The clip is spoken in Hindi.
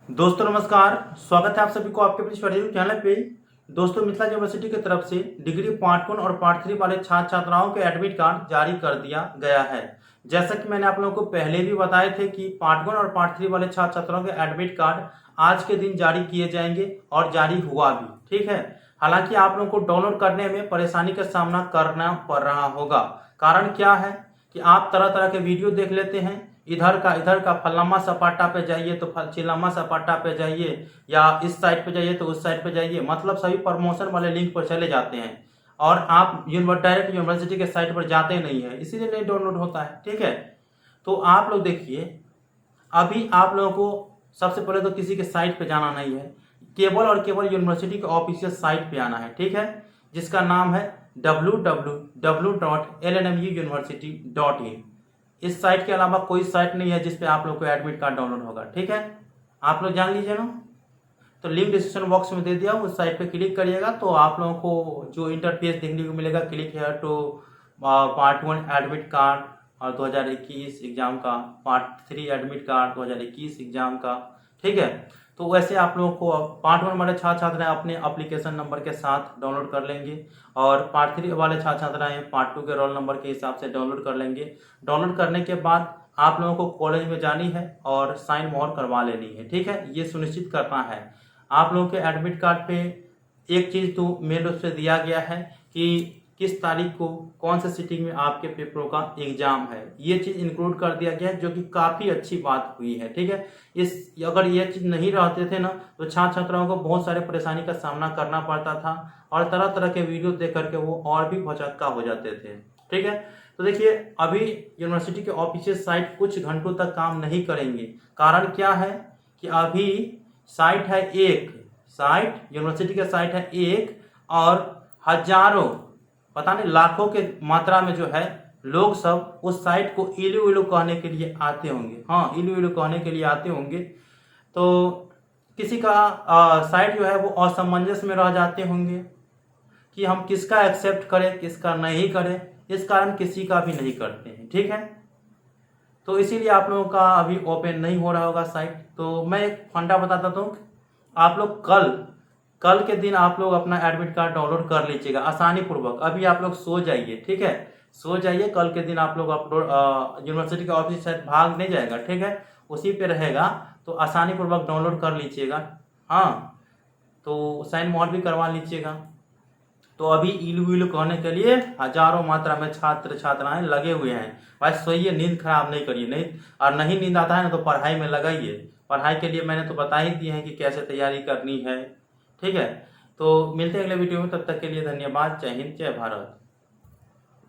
दोस्तों नमस्कार। स्वागत है आप सभी को आपके अपने यूट्यूब चैनल पे। दोस्तों मिथिला यूनिवर्सिटी की तरफ से डिग्री पार्ट 1 और पार्ट 3 वाले छात्र छात्राओं के एडमिट कार्ड जारी कर दिया गया है। जैसा कि मैंने आप लोगों को पहले भी बताए थे कि पार्ट 1 और पार्ट 3 वाले छात्र छात्राओं के एडमिट कार्ड आज के दिन जारी किए जाएंगे और जारी हुआ भी, ठीक है। हालांकि आप लोगों को डाउनलोड करने में परेशानी का सामना करना पड़ रहा होगा। कारण क्या है कि आप तरह तरह के वीडियो देख लेते हैं, इधर का फलामा सपाटा पे जाइए तो चिलामा सपाटा पे जाइए, या इस साइट पे जाइए तो उस साइट पे जाइए, मतलब सभी प्रमोशन वाले लिंक पर चले जाते हैं और आप डायरेक्ट यूनिवर्सिटी के साइट पर जाते नहीं है, इसीलिए नहीं डाउनलोड होता है, ठीक है। तो आप लोग देखिए, अभी आप लोगों को सबसे पहले तो किसी के साइट पे जाना नहीं है, केवल और केवल यूनिवर्सिटी के ऑफिशियल साइट पे आना है, ठीक है, जिसका नाम है www.lnmuuniversity.in। इस साइट के अलावा कोई साइट नहीं है जिस पे आप लोग को एडमिट कार्ड डाउनलोड होगा, ठीक है। आप लोग जान लीजिए ना। तो लिंक डिस्क्रिप्शन बॉक्स में दे दिया, उस साइट पे क्लिक करिएगा तो आप लोगों को जो इंटरफेस देखने को मिलेगा, click here to part 1 admit card और 2021 एग्जाम का, पार्ट 3 एडमिट कार्ड 2021 एग्जाम का, ठीक है। तो वैसे आप लोगों को पार्ट 1 वाले छात्र छात्राएं अपने एप्लीकेशन नंबर के साथ डाउनलोड कर लेंगे और पार्ट 3 वाले छात्र छात्राएं पार्ट 2 के रोल नंबर के हिसाब से डाउनलोड कर लेंगे। डाउनलोड करने के बाद आप लोगों को कॉलेज में जानी है और साइन मोहर करवा लेनी है, ठीक है। ये सुनिश्चित करना है। आप लोगों के एडमिट कार्ड पे एक चीज़ तो मेन रूप से दिया गया है कि किस तारीख को कौन से सिटिंग में आपके पेपरों का एग्जाम है, ये चीज़ इंक्लूड कर दिया गया है, जो कि काफ़ी अच्छी बात हुई है, ठीक है। अगर ये चीज़ नहीं रहते थे ना तो छात्र छात्राओं को बहुत सारे परेशानी का सामना करना पड़ता था और तरह तरह के वीडियो देख करके वो और भी भौचक्का हो जाते थे, ठीक है। तो देखिए, अभी यूनिवर्सिटी के ऑफिशियल साइट कुछ घंटों तक काम नहीं करेंगे। कारण क्या है कि अभी साइट है एक, साइट यूनिवर्सिटी का साइट है एक और हजारों, पता नहीं लाखों के मात्रा में जो है लोग सब उस साइट को इलू इलू कहने के लिए आते होंगे। हाँ, इलू इलू कहने के लिए आते होंगे। तो किसी का साइट जो है वो असमंजस में रह जाते होंगे कि हम किसका एक्सेप्ट करें किसका नहीं करें, इस कारण किसी का भी नहीं करते हैं, ठीक है। तो इसीलिए आप लोगों का अभी ओपन नहीं हो रहा होगा साइट। तो मैं एक फंडा बताता हूँ, आप लोग कल के दिन आप लोग अपना एडमिट कार्ड डाउनलोड कर लीजिएगा आसानी पूर्वक। अभी आप लोग सो जाइए, ठीक है, सो जाइए। कल के दिन आप लोग अपलोड यूनिवर्सिटी के ऑफिस से भाग नहीं जाएगा, ठीक है, उसी पे रहेगा, तो आसानी पूर्वक डाउनलोड कर लीजिएगा। हाँ, तो साइन मोहर भी करवा लीजिएगा। तो अभी इलू इलू कहने के लिए हजारों मात्रा में छात्र छात्राएं लगे हुए हैं। भाई सोइए, नींद खराब नहीं करिए, नहीं और नहीं नींद आता है ना तो पढ़ाई में लगाइए। पढ़ाई के लिए मैंने तो बता ही दिए हैं कि कैसे तैयारी करनी है, ठीक है। तो मिलते हैं अगले वीडियो में, तब तक के लिए धन्यवाद। जय हिंद, जय भारत।